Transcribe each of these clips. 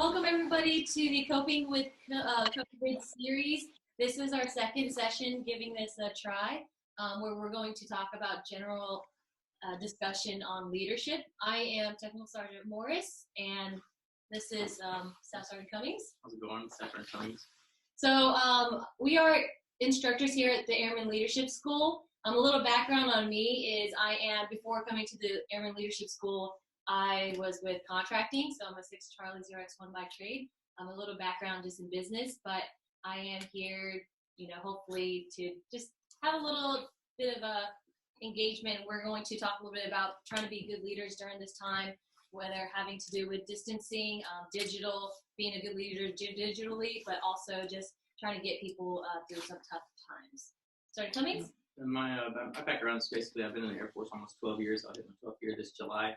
Welcome everybody to the Coping with COVID series. This is our second session giving this a try, where we're going to talk about general discussion on leadership. I am Technical Sergeant Morris, and this is Staff Sergeant Cummings. How's it going, Staff Sergeant Cummings? So we are instructors here at the Airman Leadership School. A little background on me is before coming to the Airman Leadership School, I was with contracting, so I'm a 6 Charlie 0X1 by trade. A little background just in business, but I am here, hopefully to just have a little bit of a engagement. We're going to talk a little bit about trying to be good leaders during this time, whether having to do with distancing, digital, being a good leader digitally, but also just trying to get people through some tough times. Sergeant Cummings? My background is basically I've been in the Air Force almost 12 years. I'll hit my 12th year this July.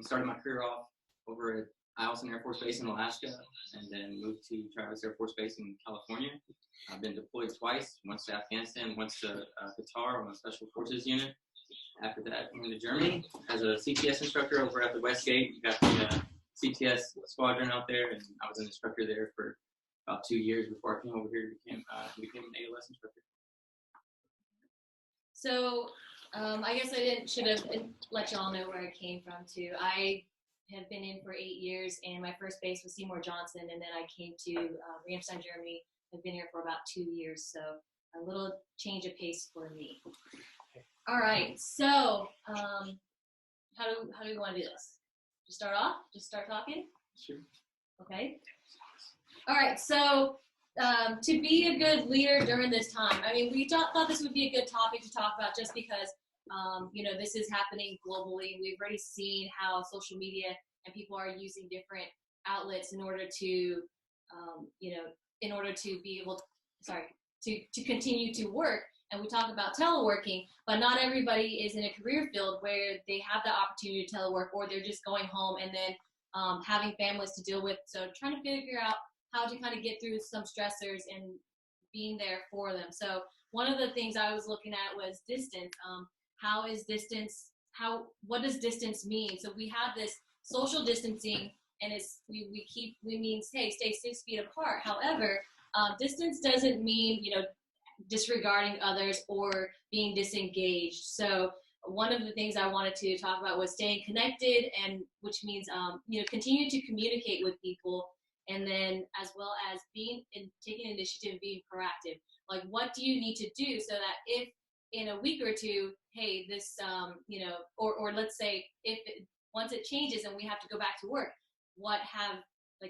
Started my career off over at Eielson Air Force Base in Alaska, and then moved to Travis Air Force Base in California. I've been deployed twice, once to Afghanistan, once to Qatar on a Special Forces unit. After that, I went to Germany as a CTS instructor over at the Westgate. You got the CTS squadron out there, and I was an instructor there for about 2 years before I came over here and became an ALS instructor. So I guess should have let y'all know where I came from too. I have been in for 8 years, and my first base was Seymour Johnson, and then I came to Ramstein, Germany. I've been here for about 2 years, so a little change of pace for me. All right, so how do we want to do this? Just start off? Just start talking? Sure. Okay. All right, so to be a good leader during this time, I mean, we thought this would be a good topic to talk about just because, this is happening globally. We've already seen how social media and people are using different outlets in order to, in order to be able to continue to work. And we talk about teleworking, but not everybody is in a career field where they have the opportunity to telework, or they're just going home and then having families to deal with. So trying to figure out how to kind of get through some stressors and being there for them. So one of the things I was looking at was distance. What does distance mean? So we have this social distancing, and we mean, hey, stay 6 feet apart. However, distance doesn't mean, disregarding others or being disengaged. So one of the things I wanted to talk about was staying connected, and which means, continue to communicate with people. And then as well as taking initiative, being proactive. Like, what do you need to do so that if in a week or two, hey, this, or let's say once it changes and we have to go back to work,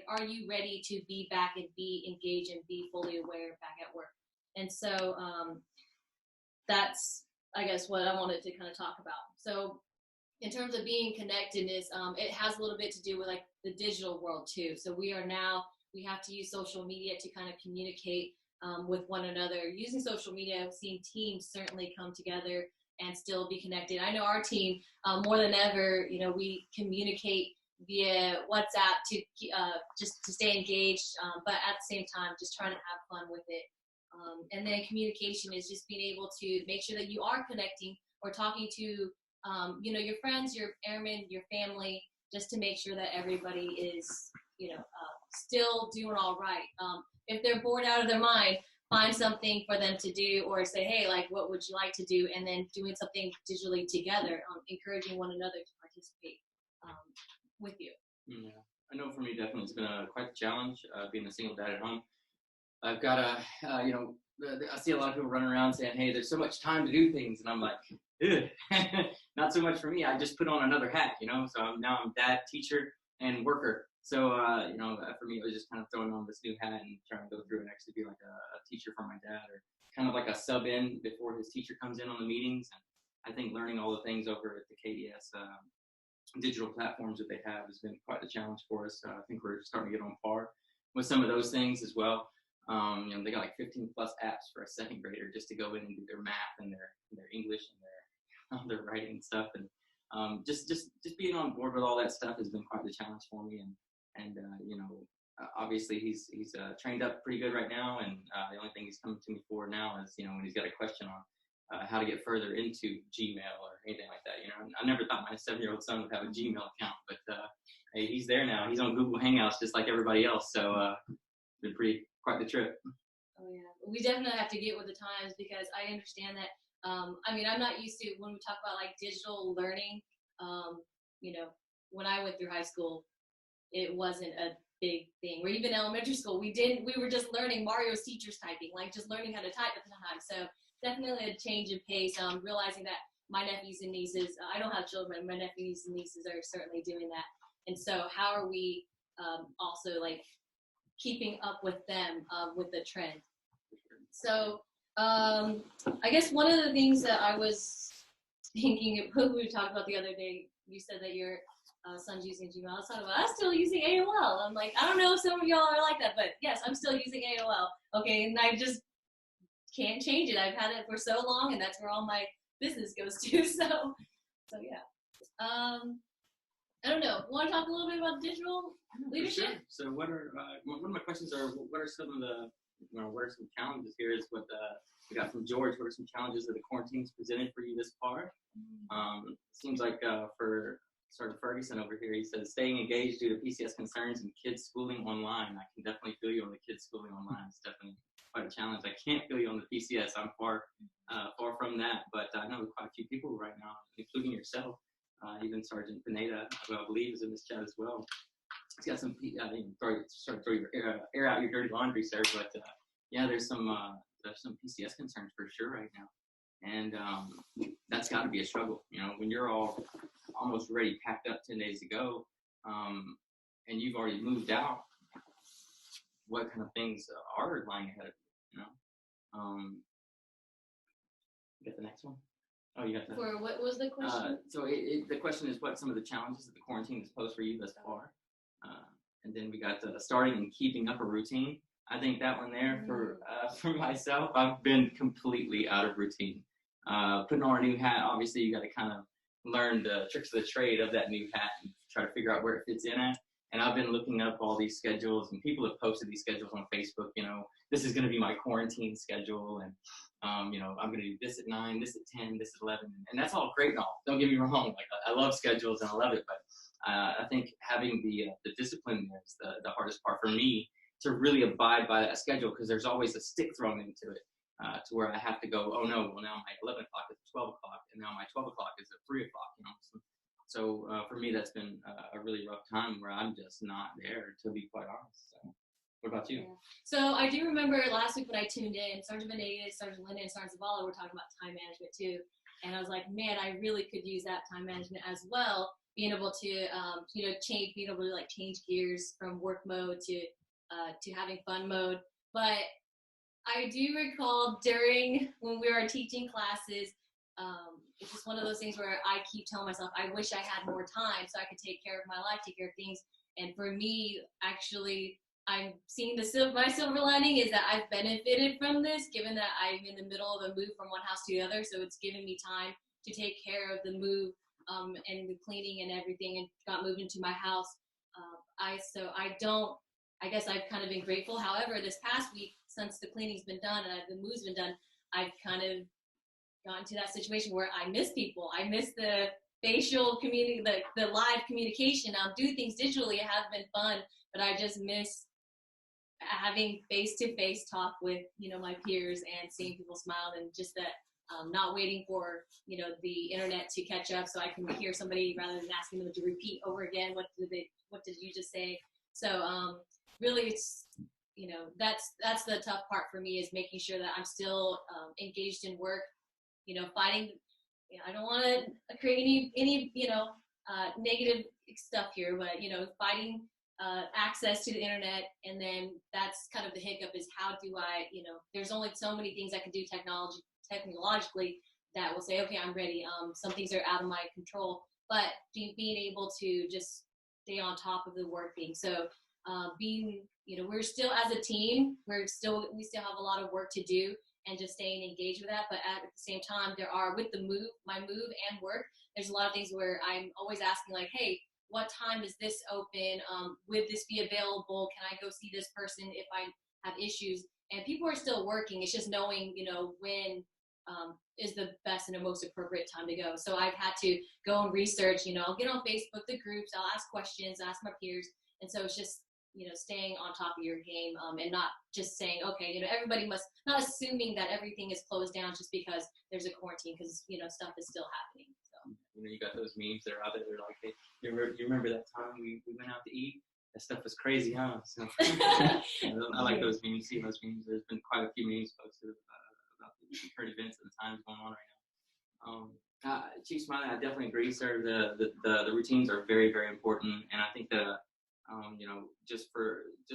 are you ready to be back and be engaged and be fully aware back at work? And so that's, I guess, what I wanted to kind of talk about. So in terms of being connectedness, it has a little bit to do with like the digital world too. So we have to use social media to kind of communicate with one another. Using social media, I've seen teams certainly come together and still be connected. I know our team, more than ever, we communicate via WhatsApp to just to stay engaged, but at the same time, just trying to have fun with it. And then communication is just being able to make sure that you are connecting or talking to your friends, your airmen, your family, just to make sure that everybody is, still doing all right. If they're bored out of their mind, find something for them to do, or say, hey, like, what would you like to do? And then doing something digitally together, encouraging one another to participate with you. Yeah, I know for me, definitely it's been quite a challenge being a single dad at home. I've got I see a lot of people running around saying, hey, there's so much time to do things. And I'm like, not so much for me. I just put on another hat, so I'm dad, teacher, and worker. So, for me, it was just kind of throwing on this new hat and trying to go through and actually be like a teacher for my dad, or kind of like a sub in before his teacher comes in on the meetings. And I think learning all the things over at the KDS digital platforms that they have has been quite the challenge for us. I think we're starting to get on par with some of those things as well. They got like 15 plus apps for a second grader just to go in and do their math and their English and their writing and stuff. And just being on board with all that stuff has been quite the challenge for me. And obviously he's trained up pretty good right now. And the only thing he's coming to me for now is, when he's got a question on how to get further into Gmail or anything like that. I never thought my 7-year-old son would have a Gmail account, but hey, he's there now. He's on Google Hangouts just like everybody else. So been quite the trip. Oh yeah, we definitely have to get with the times because I understand that. I mean, I'm not used to when we talk about like digital learning. You know, when I went through high school, it wasn't a big thing. Or even elementary school, we were just learning Mario's teacher's typing, like just learning how to type at the time. So definitely a change in pace. Realizing that my nephews and nieces, I don't have children, my nephews and nieces are certainly doing that. And so how are we also like keeping up with them with the trend? So I guess one of the things that I was thinking, we talked about the other day, you said that your son's using Gmail. I was talking about, I'm still using AOL. I'm like, I don't know if some of y'all are like that, but yes, I'm still using AOL. Okay, and I just can't change it. I've had it for so long, and that's where all my business goes to. So yeah. I don't know. Want to talk a little bit about digital leadership? Sure. So what are one of my questions are what are some of the what are some challenges here is what we got from George. What are some challenges that the quarantine's presented for you this far? Seems like for sort of Ferguson over here, he says staying engaged due to PCS concerns and kids schooling online. I can definitely feel you on the kids schooling online. It's definitely quite a challenge. I can't feel you on the PCS. I'm far from that, but I know quite a few people right now, including yourself. Even Sergeant Pineda, who I believe is in this chat as well. It's got some, throw your air out your dirty laundry, sir. But yeah, there's some PCS concerns for sure right now, and that's got to be a struggle. You know, when you're all almost ready, packed up 10 days ago, and you've already moved out. What kind of things are lying ahead of you? You know, get the next one. Oh, you got that. For what was the question? So the question is what some of the challenges that the quarantine has posed for you thus far. And then we got starting and keeping up a routine. I think that one there for myself, I've been completely out of routine. Putting on a new hat, obviously you got to kind of learn the tricks of the trade of that new hat and try to figure out where it fits in at. And I've been looking up all these schedules, and people have posted these schedules on Facebook. You know, this is going to be my quarantine schedule, and you know, I'm going to do this at 9, this at 10, this at 11, and that's all great and all. Don't get me wrong. Like I love schedules and I love it, but I think having the discipline is the hardest part for me to really abide by that schedule, because there's always a stick thrown into it to where I have to go. Oh no, well now my 11 o'clock is 12 o'clock, and now my 12 o'clock is at 3 o'clock. You know. So for me, that's been a really rough time where I'm just not there, to be quite honest. So, what about you? Yeah. So I do remember last week when I tuned in, Sergeant Benitez, Sergeant Linden, and Sergeant Zavala were talking about time management too. And I was like, man, I really could use that time management as well. Being able to, being able to like change gears from work mode to having fun mode. But I do recall during when we were teaching classes, it's just one of those things where I keep telling myself, I wish I had more time so I could take care of my life, take care of things. And for me, actually, I'm seeing my silver lining is that I've benefited from this, given that I'm in the middle of a move from one house to the other. So it's given me time to take care of the move and the cleaning and everything, and got moved into my house. I guess I've kind of been grateful. However, this past week, since the cleaning's been done and the move's been done, I've kind of gotten to that situation where I miss people. I miss the facial community, the live communication. Do things digitally. It has been fun, but I just miss having face-to-face talk with, my peers and seeing people smile, and just that not waiting for, the internet to catch up so I can hear somebody rather than asking them to repeat over again. What did you just say? So really it's, that's the tough part for me, is making sure that I'm still engaged in work, fighting. I don't want to create any negative stuff here, but fighting access to the internet. And then that's kind of the hiccup, is how do I, there's only so many things I can do technologically that will say, okay, I'm ready. Some things are out of my control, but being able to just stay on top of the working. So we're still, as a team, we still have a lot of work to do, and just staying engaged with that. But at the same time, there are, with my move and work, there's a lot of things where I'm always asking, like, hey, what time is this open? Would this be available? Can I go see this person if I have issues? And people are still working. It's just knowing, when is the best and the most appropriate time to go. So I've had to go and research, I'll get on Facebook, the groups, I'll ask questions, ask my peers. And so it's just, staying on top of your game, and not just saying, okay, everybody must, not assuming that everything is closed down just because there's a quarantine, because, stuff is still happening. So. You got those memes that are out there. They're like, hey, you remember that time we went out to eat? That stuff was crazy, huh? So, I like those memes, seeing those memes. There's been quite a few memes posted about the current events and the times going on right now. Chief Smiley, I definitely agree, sir. The routines are very, very important, and I think that just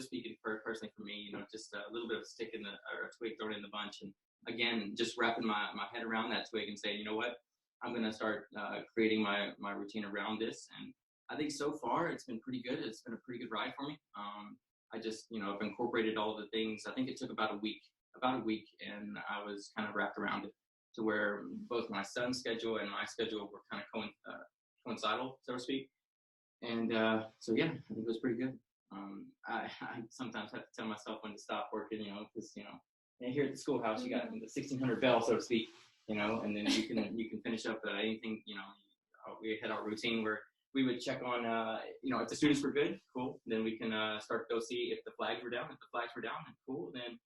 speaking personally for me, just a little bit of a stick in or a twig thrown in the bunch, and again, just wrapping my head around that twig and saying, you know what, I'm gonna start creating my routine around this, and I think so far it's been pretty good. It's been a pretty good ride for me. I just I've incorporated all the things. I think it took about a week, and I was kind of wrapped around it to where both my son's schedule and my schedule were kind of coincidental, so to speak. And so yeah, I think it was pretty good. I sometimes have to tell myself when to stop working, because here at the schoolhouse you got the 1600 bell, so to speak, and then you can finish up anything. We had our routine where we would check on if the students were good, cool. Then we can start to go see if the flags were down. If the flags were down, cool. Then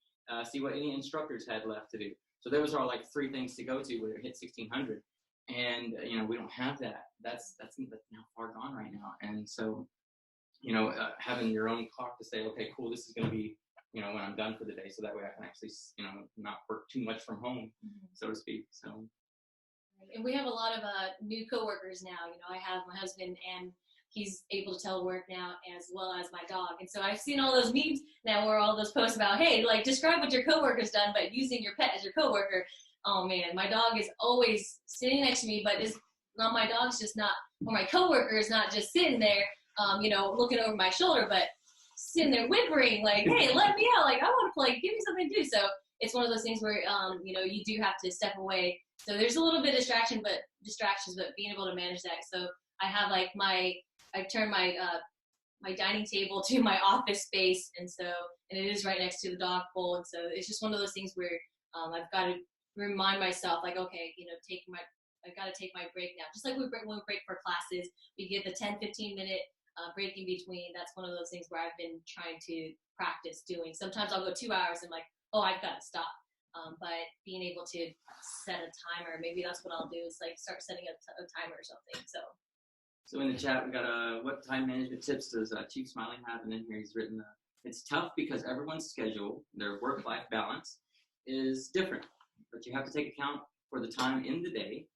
see what any instructors had left to do. So those are like 3 things to go to when it hit 1600. And we don't have that. That's now far gone right now. And so having your own clock to say, okay, cool, this is going to be when I'm done for the day, so that way I can actually not work too much from home, so to speak. So. And we have a lot of new coworkers now. I have my husband, and he's able to telework now, as well as my dog. And so I've seen all those memes now where all those posts about, hey, like describe what your coworker's done, but using your pet as your coworker. Oh man, my dog is always sitting next to me, but my dog's just not, or my coworker is not just sitting there, looking over my shoulder, but sitting there whimpering, like, hey, let me out, like, I want to play, give me something to do. So it's one of those things where, you do have to step away. So there's a little bit of distractions, but being able to manage that. So I have like I've turned my dining table to my office space, and it is right next to the dog bowl. And so it's just one of those things where I've got to remind myself, like, okay, I've got to take my break now. Just like when we break for classes, we get the 10-15 minute break in between. That's one of those things where I've been trying to practice doing. Sometimes I'll go 2 hours and like, oh, I've got to stop. But being able to set a timer, maybe that's what I'll do, is like start setting a timer or something. So in the chat, we got what time management tips does Chief Smiley have? And then here he's written, it's tough because everyone's schedule, their work-life balance is different, but you have to take account for the time in the day,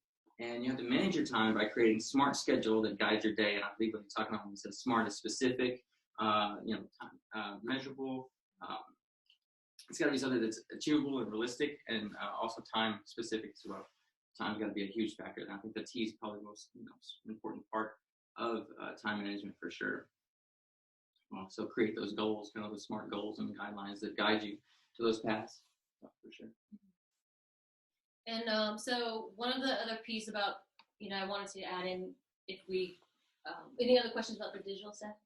and you have to manage your time by creating a smart schedule that guides your day. And I believe what he's talking about when he says smart is specific, time, measurable. It's got to be something that's achievable and realistic, and also time specific as well. Time's got to be a huge factor, and I think the T is probably the most important part of time management for sure. So create those goals, those smart goals and guidelines that guide you to those paths, for sure. And so one of the other piece about, I wanted to add in, if we, any other questions about the digital stuff?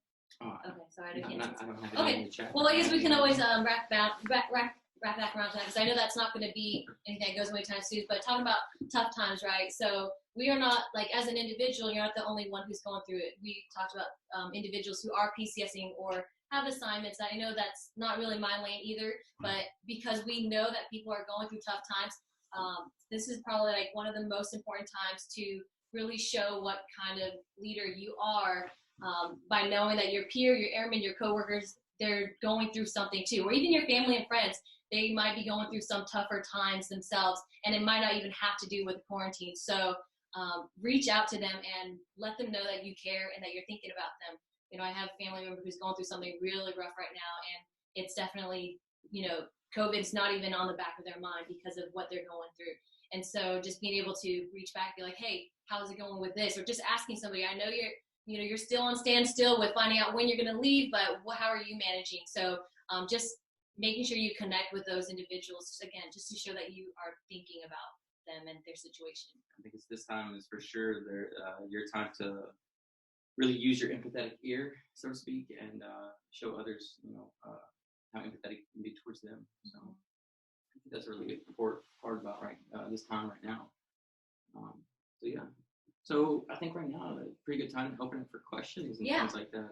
Okay, sorry, I don't have it in the chat. Well, I guess we can always wrap back around to that, because I know that's not going to be anything that goes away anytime soon. But talking about tough times, right? So we are not, like, as an individual, you're not the only one who's going through it. We talked about individuals who are PCSing or have assignments. I know that's not really my lane either, but because we know that people are going through tough times, this is probably like one of the most important times to really show what kind of leader you are, by knowing that your peer, your airmen, your coworkers, they're going through something too, or even your family and friends, they might be going through some tougher times themselves, and it might not even have to do with quarantine. So reach out to them and let them know that you care and that you're thinking about them. I have a family member who's going through something really rough right now, and it's definitely, COVID's not even on the back of their mind because of what they're going through. And so just being able to reach back, be like, hey, how's it going with this? Or just asking somebody, I know you're still on standstill with finding out when you're going to leave, but how are you managing? So just making sure you connect with those individuals, again, just to show that you are thinking about them and their situation. I think it's this time is for sure your time to really use your empathetic ear, so to speak, and show others, how empathetic you can be towards them. So That's a really good part about this time right now. So yeah. So I think right now a pretty good time to open it for questions and things like that.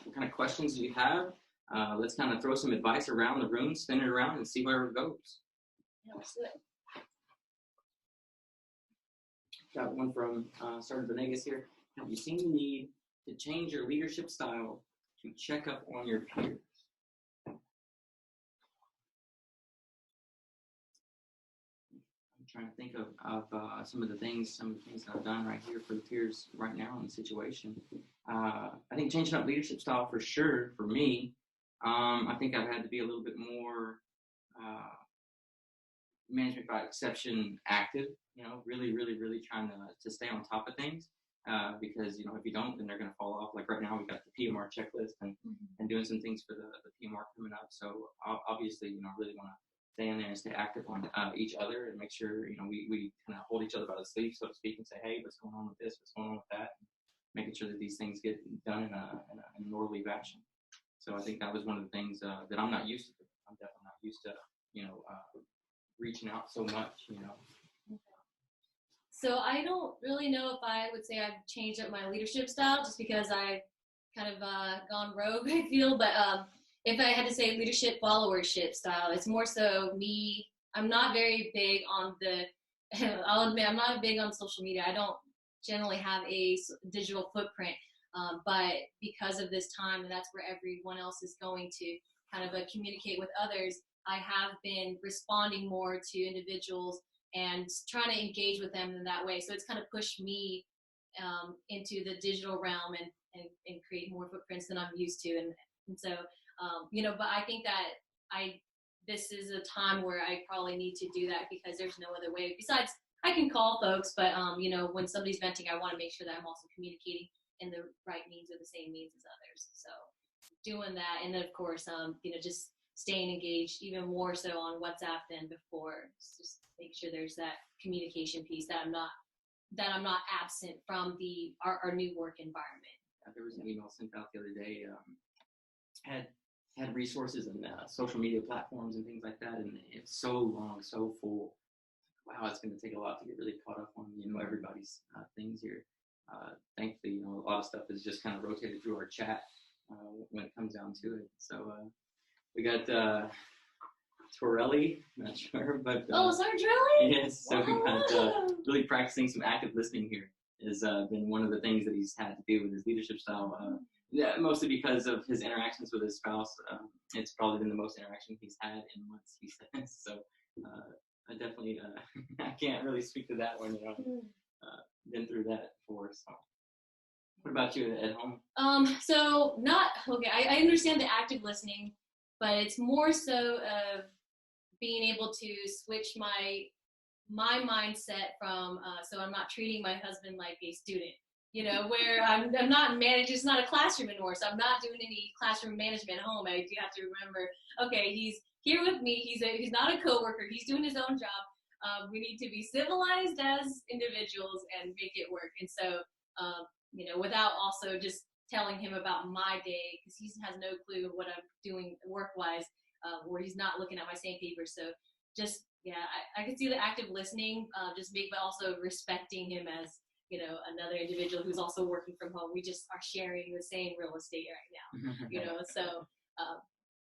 What kind of questions do you have? Let's kind of throw some advice around the room, spin it around, and see where it goes. Yeah, let's do it. Got one from Sergeant Venegas here. Have you seen the need to change your leadership style to check up on your peers? I'm trying to think of some of the things that I've done right here for the peers right now in the situation. I think changing up leadership style for sure for me. I think I've had to be a little bit more management by exception active, really, really, really trying to stay on top of things. Because, if you don't, then they're going to fall off. Like right now, we got the PMR checklist and doing some things for the PMR coming up. So obviously, really want to stay in there and stay active on each other and make sure, we kind of hold each other by the sleeve, so to speak, and say, hey, what's going on with this? What's going on with that? Making sure that these things get done in an orderly fashion. So I think that was one of the things that I'm not used to. I'm definitely not used to, reaching out so much, So I don't really know if I would say I've changed up my leadership style just because I've kind of gone rogue, I feel. But if I had to say leadership followership style, it's more so me. I'm not very big on I'll admit, I'm not big on social media. I don't generally have a digital footprint. But because of this time, and that's where everyone else is going to kind of communicate with others, I have been responding more to individuals and trying to engage with them in that way. So it's kind of pushed me into the digital realm and create more footprints than I'm used to. And so, but I think that this is a time where I probably need to do that because there's no other way. Besides, I can call folks, but when somebody's venting, I want to make sure that I'm also communicating in the right means or the same means as others. So doing that, and then of course, just staying engaged even more so on WhatsApp than before. Just make sure there's that communication piece that I'm not absent from our new work environment. There was an email sent out the other day. Had resources and social media platforms and things like that, and it's so long, so full. Wow, it's going to take a lot to get really caught up on everybody's things here. Thankfully, a lot of stuff is just kind of rotated through our chat when it comes down to it. So we got Torelli, not sure, but Sartrelli? Yes, so we got really practicing some active listening here has been one of the things that he's had to do with his leadership style. Yeah, mostly because of his interactions with his spouse. It's probably been the most interaction he's had in months, he says. So I definitely I can't really speak to that one. Been through that before. So what about you at home? So not okay. I understand the active listening, but it's more so of being able to switch my mindset from so I'm not treating my husband like a student, where I'm not managing. It's not a classroom anymore, so I'm not doing any classroom management at home. I do have to remember, okay, he's here with me. He's not a coworker. He's doing his own job. We need to be civilized as individuals and make it work. And so, without also just telling him about my day, because he has no clue what I'm doing work-wise, where he's not looking at my same paper. So just, I can see the active listening, but also respecting him as, another individual who's also working from home. We just are sharing the same real estate right now, so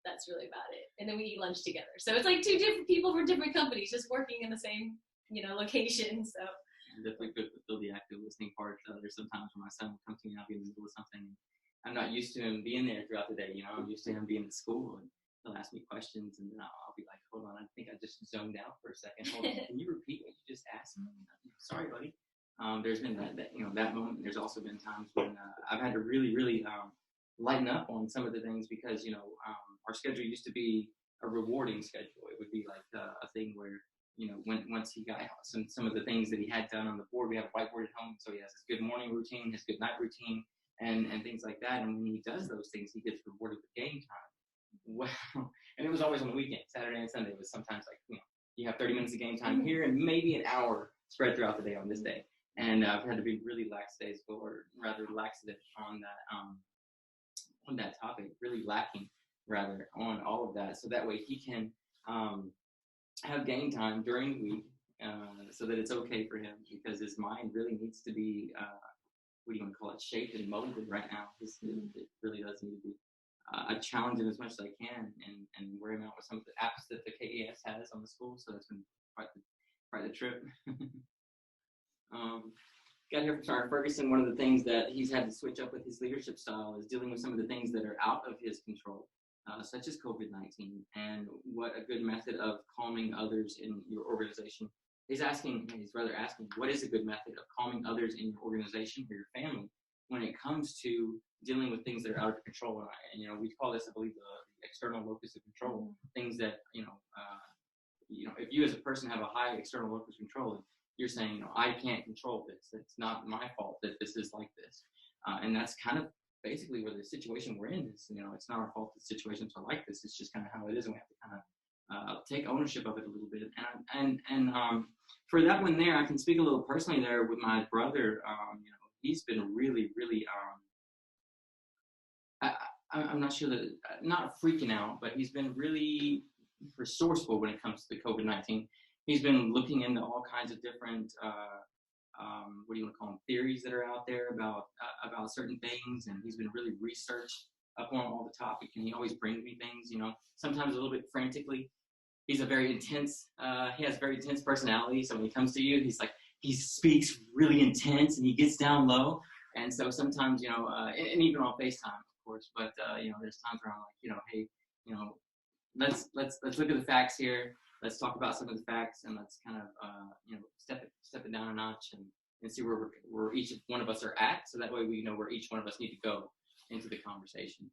that's really about it. And then we eat lunch together. So it's like two different people from different companies just working in the same, location. So definitely good to feel the active listening part. There's sometimes when my son will come to me and I'll be in the middle of something. I'm not used to him being there throughout the day. I'm used to him being at school and he'll ask me questions and then I'll be like, hold on, I think I just zoned out for a second. Hold on, can you repeat what you just asked me? Sorry, buddy. There's been that moment. There's also been times when I've had to really, really lighten up on some of the things because, our schedule used to be a rewarding schedule. It would be like a thing where, once he got some of the things that he had done on the board, we have a whiteboard at home. So he has his good morning routine, his good night routine, and things like that. And when he does those things, he gets rewarded with game time. Wow. And it was always on the weekend. Saturday and Sunday was sometimes like, you have 30 minutes of game time here and maybe an hour spread throughout the day on this day. And I've had to be really lackadaisical or rather laxative on that topic, really lacking rather on all of that. So that way he can have game time during the week, so that it's okay for him, because his mind really needs to be, what do you want to call it, shaped and molded right now. It really does need to be. I challenge him as much as I can, and wear him out with some of the apps that the KES has on the school. So that's been quite the trip. Got here from Sergeant Ferguson. One of the things that he's had to switch up with his leadership style is dealing with some of the things that are out of his control, such as COVID-19, and what a good method of calming others in your organization. He's rather asking, what is a good method of calming others in your organization or your family when it comes to dealing with things that are out of control? And we call this, I believe, the external locus of control. Things that if you as a person have a high external locus of control, you're saying, I can't control this. It's not my fault that this is like this. And that's kind of basically where the situation we're in is. It's not our fault that situations are like this. It's just kind of how it is, and we have to kind of take ownership of it a little bit. And for that one there, I can speak a little personally there with my brother. He's been really, really, I'm not sure that, not freaking out, but he's been really resourceful when it comes to the COVID-19. He's been looking into all kinds of different, what do you want to call them, theories that are out there about certain things, and he's been really researched up on all the topic, and he always brings me things, sometimes a little bit frantically. He's a very intense, he has very intense personality, so when he comes to you, he speaks really intense, and he gets down low, and so sometimes, and even on FaceTime, of course, but, there's times where I'm like, hey, let's look at the facts here. Let's talk about some of the facts, and let's kind of, step it down a notch and see where each one of us are at, so that way we know where each one of us need to go into the conversation.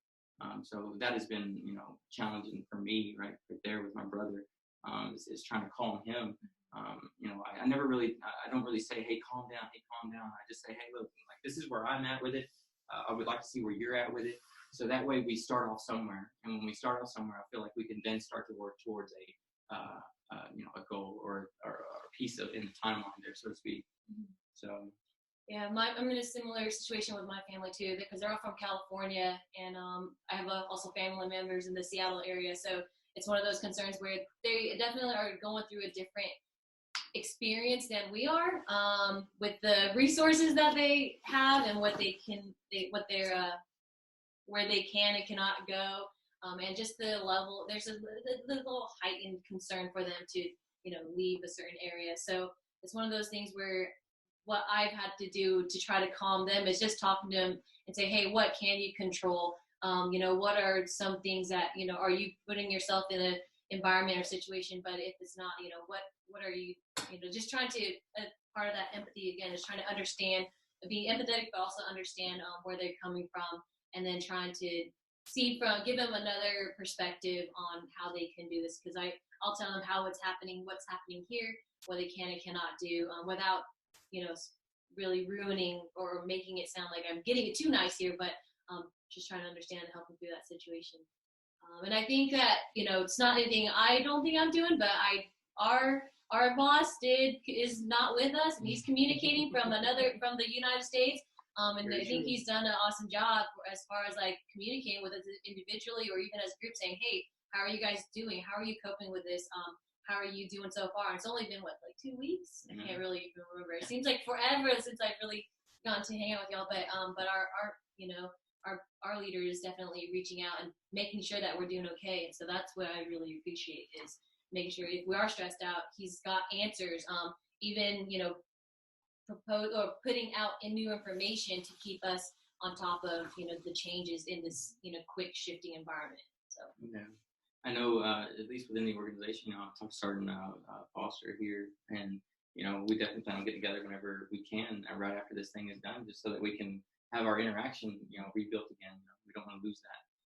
So that has been, challenging for me, right there with my brother, is trying to calm him. I never really, I don't really say, hey, calm down. I just say, hey, look, this is where I'm at with it. I would like to see where you're at with it. So that way we start off somewhere. And when we start off somewhere, I feel like we can then start to work towards a goal or a piece of in the timeline there, so to speak. So. Yeah, I'm in a similar situation with my family too, because they're all from California, and I have also family members in the Seattle area. So it's one of those concerns where they definitely are going through a different experience than we are, with the resources that they have and where they can and cannot go, and just the level. There's a little heightened concern for them to leave a certain area. So it's one of those things where what I've had to do to try to calm them is just talking to them and say, hey, what can you control? What are some things that, are you putting yourself in an environment or situation, but if it's not, what are you, just trying to, part of that empathy again is trying to understand, being empathetic, but also understand where they're coming from, and then trying to give them another perspective on how they can do this. Because I'll tell them what's happening here, what they can and cannot do, without, really ruining or making it sound like I'm getting it too nice here, but just trying to understand and help them through that situation. And I think that, it's not anything I don't think I'm doing, but our boss is not with us, and he's communicating from the United States. And I think he's done an awesome job as far as communicating with us individually or even as a group, saying, hey, how are you guys doing? How are you coping with this? How are you doing so far? It's only been 2 weeks? I can't really even remember. It seems like forever since I've really gotten to hang out with y'all. But our leader is definitely reaching out and making sure that we're doing okay. And so that's what I really appreciate, is making sure if we are stressed out, he's got answers. Even propose or putting out new information to keep us on top of the changes in this quick shifting environment. So yeah. I know, at least within the organization, I'm starting Foster here, and we definitely plan on getting together whenever we can, right after this thing is done, just so that we can have our interaction, rebuilt again. We don't want to lose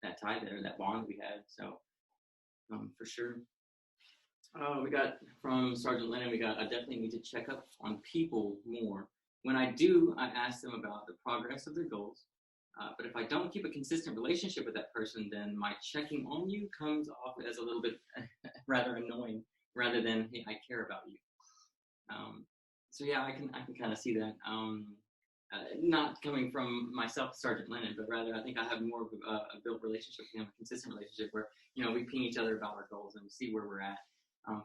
that tie there, that bond we had. So, for sure. We got from Sergeant Lennon. I definitely need to check up on people more. When I do, I ask them about the progress of their goals. But if I don't keep a consistent relationship with that person, then my checking on you comes off as a little bit rather annoying, rather than, hey, I care about you. So yeah, I can kind of see that. Not coming from myself, Sergeant Lennon, but rather I think I have more of a built relationship with him, a consistent relationship where we ping each other about our goals and see where we're at.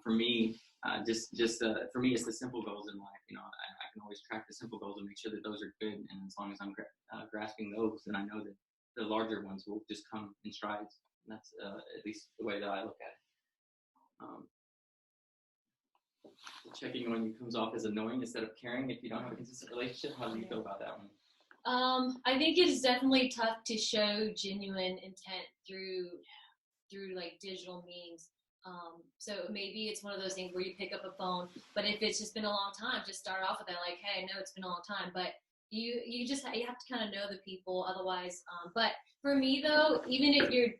For me, for me, it's the simple goals in life. I can always track the simple goals and make sure that those are good. And as long as I'm grasping those, then I know that the larger ones will just come in strides. And that's at least the way that I look at it. Checking on you comes off as annoying instead of caring if you don't have a consistent relationship. How do you feel about that one? I think it is definitely tough to show genuine intent through like digital means. So maybe it's one of those things where you pick up a phone, but if it's just been a long time, just start off with that, like, hey, I know it's been a long time, but you have to kind of know the people, otherwise. But for me though, even if you're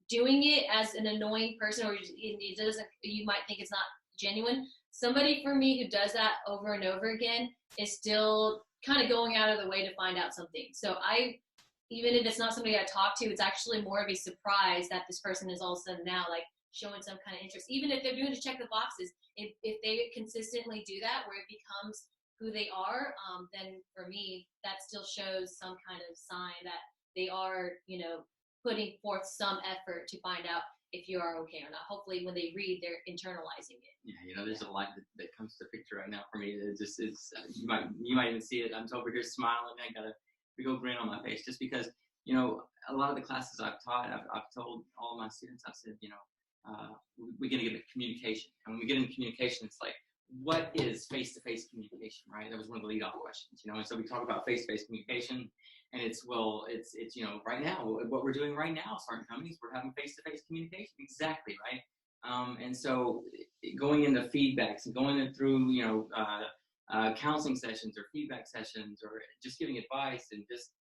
doing it as an annoying person, or you might think it's not genuine, somebody for me who does that over and over again is still kind of going out of the way to find out something. So even if it's not somebody I talk to, it's actually more of a surprise that this person is all of a sudden now like showing some kind of interest. Even if they're doing to check the boxes, if they consistently do that where it becomes who they are, then for me, that still shows some kind of sign that they are, putting forth some effort to find out if you are okay or not. Hopefully when they read, they're internalizing it. Yeah, there's a lot that comes to the picture right now for me. It's you might even see it. I'm over here smiling. I got a big old grin on my face just because, a lot of the classes I've taught, I've told all of my students, I've said, we're going to get communication. And when we get into communication, it's like, what is face-to-face communication, right? That was one of the lead-off questions, and so we talk about face-to-face communication, and it's right now, what we're doing right now, starting companies, we're having face-to-face communication, exactly, right? And so going into feedbacks and going through, counseling sessions or feedback sessions or just giving advice and just,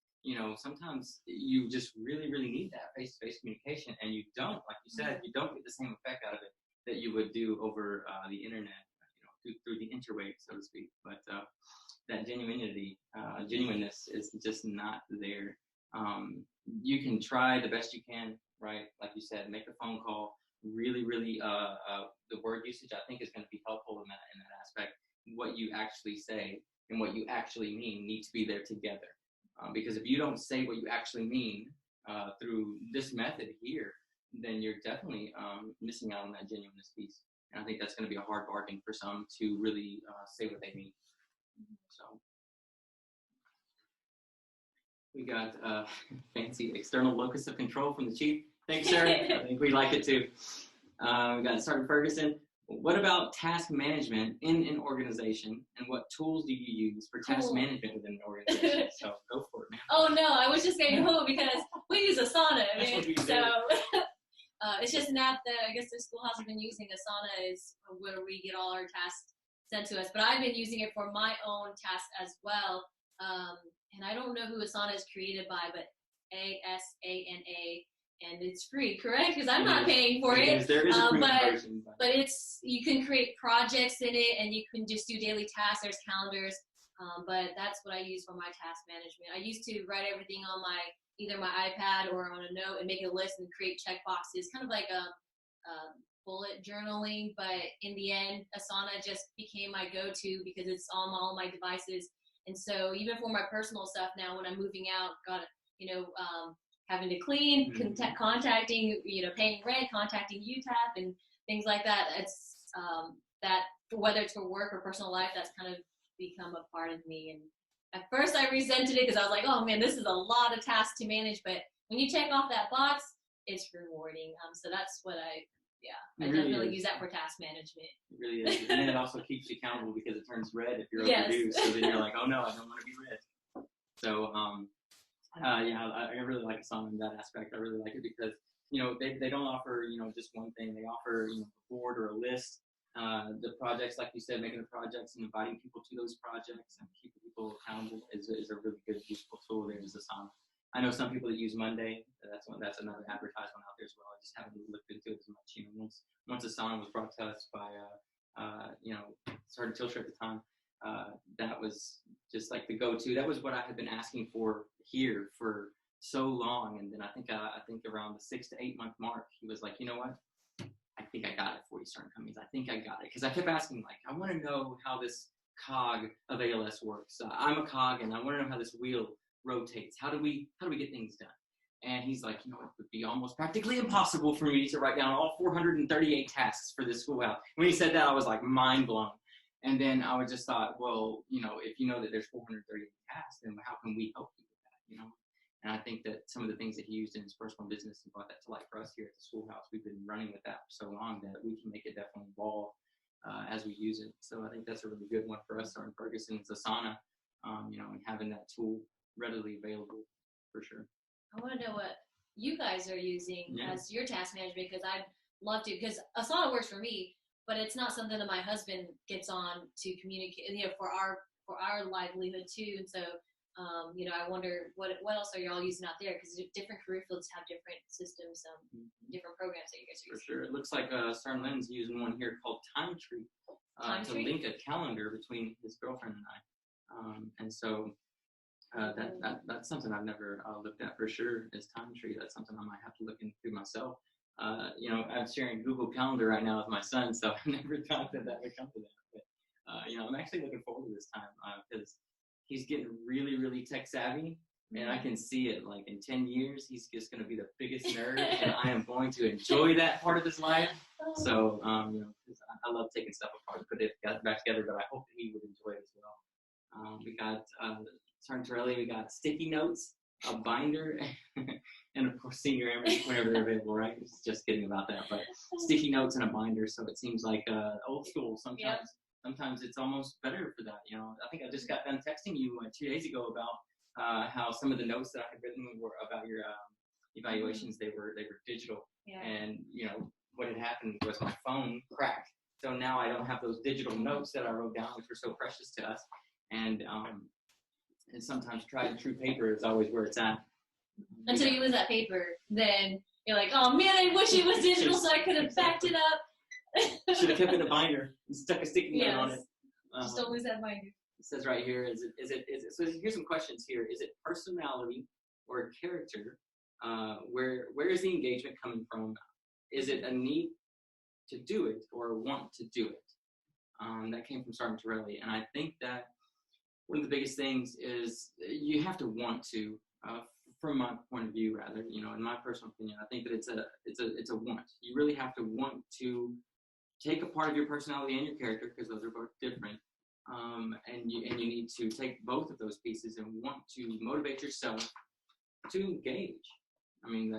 sometimes you just really, really need that face-to-face communication, and you don't, like you said, you don't get the same effect out of it that you would do over the internet, through the interwave, so to speak. But that genuineness is just not there. You can try the best you can, right? Like you said, make a phone call. Really, really, the word usage I think is going to be helpful in that aspect. What you actually say and what you actually mean need to be there together. Because if you don't say what you actually mean through this method here, then you're definitely missing out on that genuineness piece. And I think that's going to be a hard bargain for some to really say what they mean. So we got fancy external locus of control from the chief. Thanks, sir. I think we like it too. We got Sergeant Ferguson. What about task management in an organization, and what tools do you use for task management within an organization? So go for it, man. Oh no, I was just saying because we use Asana. That's what we do. So it's just an app that I guess the school has been using. Asana is where we get all our tasks sent to us, but I've been using it for my own tasks as well. And I don't know who Asana is created by, but ASANA. And it's free, correct? Because I'm not paying for it. There is a free version. But you can create projects in it, and you can just do daily tasks. There's calendars. But that's what I use for my task management. I used to write everything on either my iPad or on a note and make a list and create check boxes, kind of like a bullet journaling. But in the end, Asana just became my go-to because it's on all my devices. And so even for my personal stuff now, when I'm moving out, having to clean, contacting, paying rent, contacting UTAP and things like that. It's that whether it's for work or personal life, that's kind of become a part of me. And at first I resented it because I was like, oh man, this is a lot of tasks to manage. But when you check off that box, it's rewarding. So that's what I definitely use that for task management. It really is. And then it also keeps you accountable because it turns red if you're overdue. So then you're like, oh no, I don't want to be red. So, I really like Asana in that aspect. I really like it because, they don't offer, just one thing. They offer, a board or a list. The projects, like you said, making the projects and inviting people to those projects and keeping people accountable is a really good, useful tool. There's Asana. I know some people that use Monday. That's another advertisement out there as well. I just haven't looked into it as much. Once Asana was brought to us by, Sergeant Tilsher at the time, that was just like the go-to. That was what I had been asking for here for so long. And then I think around the 6 to 8 month mark, he was like, you know what? I think I got it for you, Certain Companies. I think I got it. Because I kept asking, like, I want to know how this cog of ALS works. I'm a cog, and I want to know how this wheel rotates. How do we get things done? And he's like, it would be almost practically impossible for me to write down all 438 tasks for this schoolhouse. When he said that, I was like mind blown. And then I was just thought, well, if you know that there's 438 tasks, then how can we help you with that, And I think that some of the things that he used in his personal business and brought that to life for us here at the schoolhouse, we've been running with that for so long that we can make it definitely evolve as we use it. So I think that's a really good one for us, Sergeant Ferguson, is Asana, and having that tool readily available for sure. I want to know what you guys are using as your task management, because I'd love to, because Asana works for me, but it's not something that my husband gets on to communicate, for our livelihood too. And so, I wonder what else are y'all using out there? Because different career fields have different systems, different programs that you guys are using. For sure. It looks like Sergeant Lynn's using one here called Time Tree to link a calendar between his girlfriend and I. And so that's something I've never looked at for sure, is Time Tree. That's something I might have to look into myself. I'm sharing Google Calendar right now with my son, so I never thought that would come to that. But, I'm actually looking forward to this time because he's getting really, really tech savvy, and I can see it. Like in 10 years, he's just going to be the biggest nerd, and I am going to enjoy that part of his life. So, I love taking stuff apart and put it back together, but I hope that he would enjoy it as well. We got Sergeant Torelli, we got sticky notes, a binder, and of course senior airmen whenever they're available, right? Just kidding about that, but sticky notes and a binder. So it seems like old school sometimes. Yep. Sometimes it's almost better for that. I think I just got done texting you 2 days ago about how some of the notes that I had written were about your evaluations. They were digital, and what had happened was my phone cracked. So now I don't have those digital notes that I wrote down, which were so precious to us. And sometimes tried and true paper is always where it's at. Until you lose that paper, then you're like, oh man, I wish it was digital so I could have backed it up. Should have kept it in a binder and stuck a sticky note on it. Just don't lose that binder. It says right here, is it? So here's some questions here. Is it personality or character? Where is the engagement coming from? Is it a need to do it or want to do it? That came from Sergeant Torelli, and I think that one of the biggest things is you have to want to, from my point of view, rather, in my personal opinion, I think that it's a want. You really have to want to take a part of your personality and your character, because those are both different, and you need to take both of those pieces and want to motivate yourself to engage. I mean,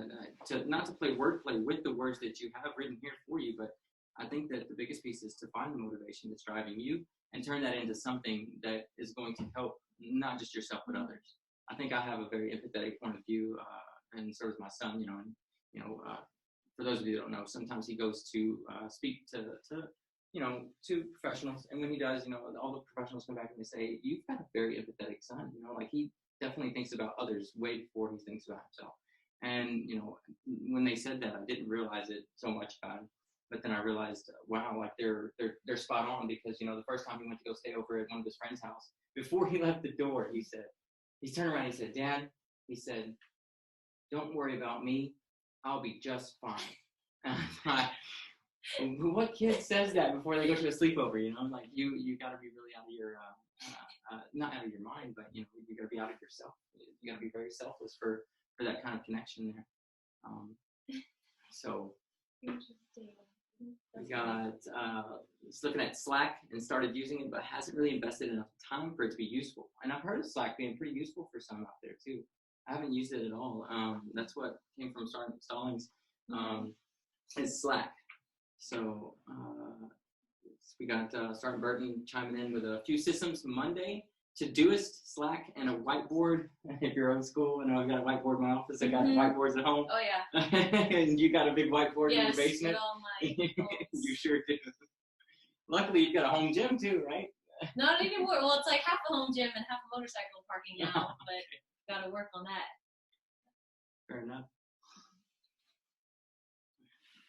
not to play wordplay with the words that you have written here for you, but I think that the biggest piece is to find the motivation that's driving you and turn that into something that is going to help not just yourself but others. I think I have a very empathetic point of view, and so does my son. For those of you that don't know, sometimes he goes to speak to professionals, and when he does, all the professionals come back and they say, "You've got a very empathetic son." Like he definitely thinks about others way before he thinks about himself. And when they said that, I didn't realize it so much about him. But then I realized, wow, like they're spot on, because the first time he went to go stay over at one of his friend's house, before he left the door, he turned around, he said, "Dad," he said, "don't worry about me, I'll be just fine." And I thought, what kid says that before they go to a sleepover? Like you got to be really out of your not out of your mind, but you got to be out of yourself. You got to be very selfless for that kind of connection there. So. We got just looking at Slack and started using it, but hasn't really invested enough time for it to be useful. And I've heard of Slack being pretty useful for some out there too. I haven't used it at all. That's what came from Sergeant Stallings. Is Slack. So we got Sergeant Burton chiming in with a few systems. Monday, Todoist, Slack, and a whiteboard. If you're old school, I know I've got a whiteboard in my office. I got whiteboards at home. Oh yeah. And you got a big whiteboard in your basement. Yes, all my You sure do. Luckily, you've got a home gym too, right? Not anymore. Well, it's like half a home gym and half a motorcycle parking now, but got to work on that. Fair enough.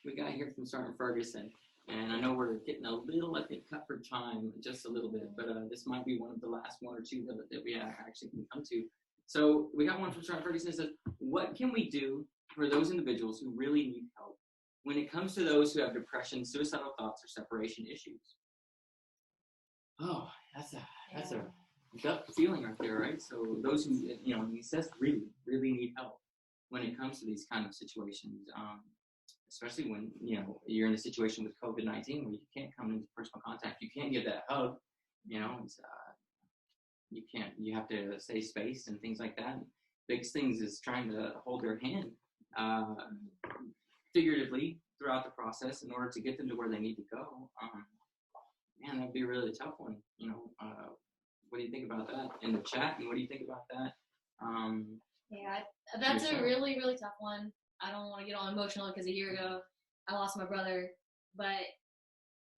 We got here from Sergeant Ferguson. And I know we're getting a little, I think, cut for time, just a little bit, but this might be one of the last one or two that we actually can come to. So we got one from Sergeant Ferguson that says, what can we do for those individuals who really need help when it comes to those who have depression, suicidal thoughts, or separation issues? Oh, that's a gut feeling right there, right? So those who, he says really, really need help. when it comes to these kind of situations, especially when you're in a situation with COVID-19 where you can't come into personal contact, you can't give that hug. It's, you have to stay spaced and things like that. Biggest things is trying to hold their hand figuratively throughout the process in order to get them to where they need to go. Man, that'd be a really tough one. What do you think about that in the chat? And what do you think about that? Yeah, that's a really, really tough one. I don't want to get all emotional because a year ago I lost my brother, but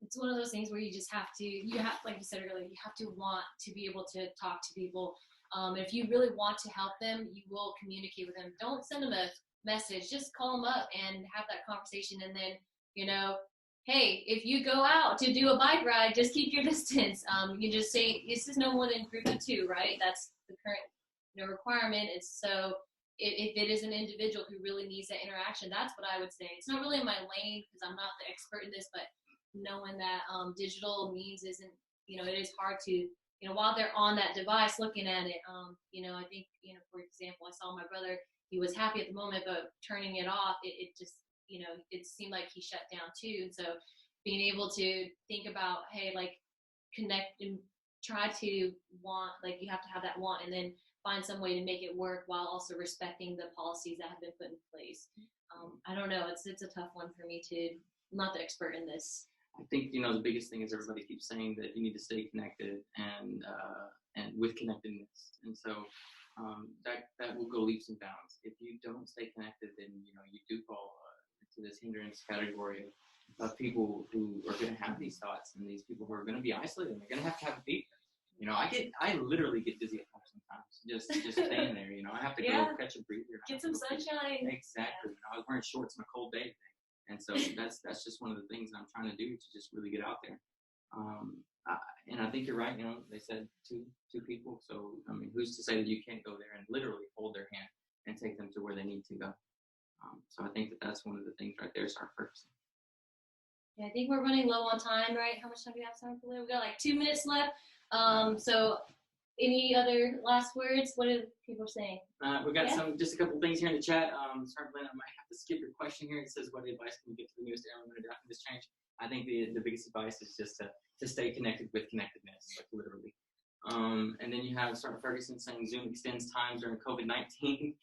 it's one of those things where you just have to, like you said earlier, you have to want to be able to talk to people. If you really want to help them, you will communicate with them. Don't send them a message, just call them up and have that conversation. And then, hey, if you go out to do a bike ride, just keep your distance. You just say, this is no more than group of 2, right? That's the current requirement. It's so if it is an individual who really needs that interaction, that's what I would say. It's not really in my lane because I'm not the expert in this, but knowing that digital means isn't, it is hard to, while they're on that device looking at it, I think, for example, I saw my brother, he was happy at the moment, but turning it off, it just, it seemed like he shut down too. And so being able to think about, hey, like connect and try to want, like you have to have that want and then find some way to make it work while also respecting the policies that have been put in place. I don't know. It's a tough one for me too. I'm not the expert in this. I think the biggest thing is everybody keeps saying that you need to stay connected and with connectedness, and so that will go leaps and bounds. If you don't stay connected, then you do fall into this hindrance category of people who are going to have these thoughts, and these people who are going to be isolated. And they're going to have a beat. I literally get dizzy at home sometimes, just staying there. I have to go catch a breather. Get some sunshine. Exactly. I was wearing shorts on a cold day today. And so that's just one of the things I'm trying to do to just really get out there. And I think you're right. They said two people. So, who's to say that you can't go there and literally hold their hand and take them to where they need to go? So I think that's one of the things right there is our first. Yeah, I think we're running low on time, right? How much time do we have time for? We got like 2 minutes left. So any other last words? What are people saying? We got just a couple things here in the chat. Sorry, Glenn, I might have to skip your question here. It says, what advice can you give to the newest airman adapting this change? I think the biggest advice is just to stay connected with connectedness, like literally. And then you have Sergeant Ferguson saying Zoom extends times during COVID-19.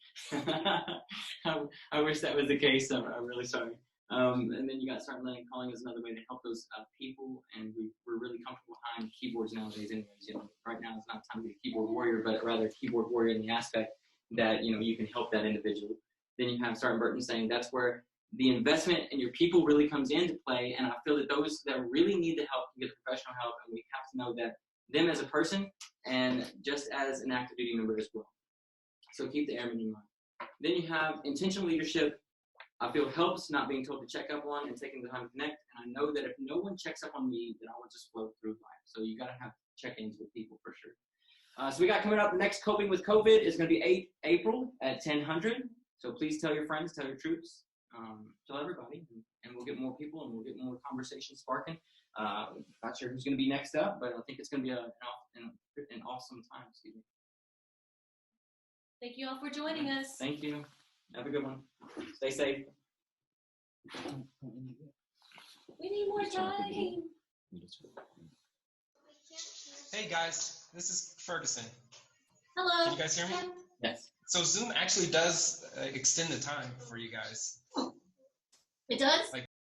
I wish that was the case. I'm really sorry. And then you got Sergeant Lennon calling us another way to help those people, and we're really comfortable behind keyboards nowadays anyways. Right now it's not time to be a keyboard warrior, but rather a keyboard warrior in the aspect that you can help that individual. Then you have Sergeant Burton saying that's where the investment in your people really comes into play, and I feel that those that really need the help can get professional help, and we have to know that them as a person and just as an active duty member as well. So keep the airmen in mind. Then you have intentional leadership. I feel helps not being told to check up on and taking the time to connect. And I know that if no one checks up on me, then I will just float through life. So you got to have check-ins with people for sure. So we got coming up next Coping with COVID is going to be 8 April at 1000. So please tell your friends, tell your troops, tell everybody, and we'll get more people and we'll get more conversations sparking. Not sure who's going to be next up, but I think it's going to be an awesome time. Excuse me. Thank you all for joining us. Thank you. Have a good one. Stay safe. We need more time. Hey guys, this is Ferguson. Hello. Can you guys hear me? Yes. So Zoom actually does extend the time for you guys. It does? Like